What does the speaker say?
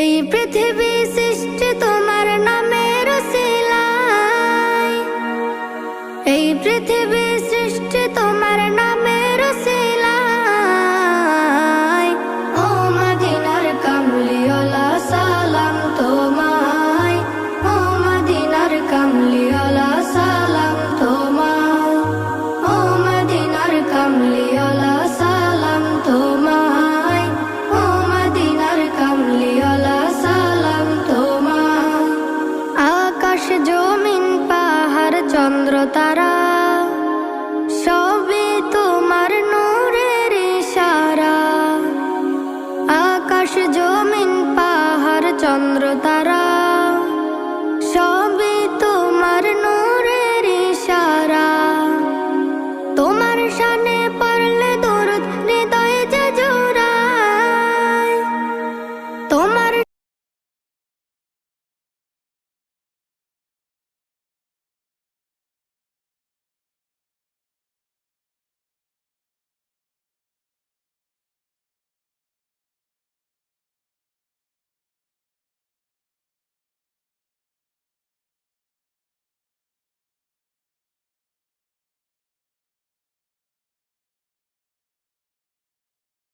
এই পৃথিবী সৃষ্টি তোমার নামের উসিলায়, এই পৃথিবী সৃষ্টি তোমার নামের উসিলায়। ও মদিনার কামলিওয়ালা সালাম তোমায়, ও মদিনার কামলিওয়ালা সালাম তোমায়, ও মদিনার কামলিওয়ালা সালাম তোমায়, ও মদিনার কামলিওয়ালা সালাম তোমায়। আকাশ জমিন পাহাড় চন্দ্র তারা সবই তোমার নূরের ইশারা। আকাশ জমিন পাহাড় চন্দ্র তারা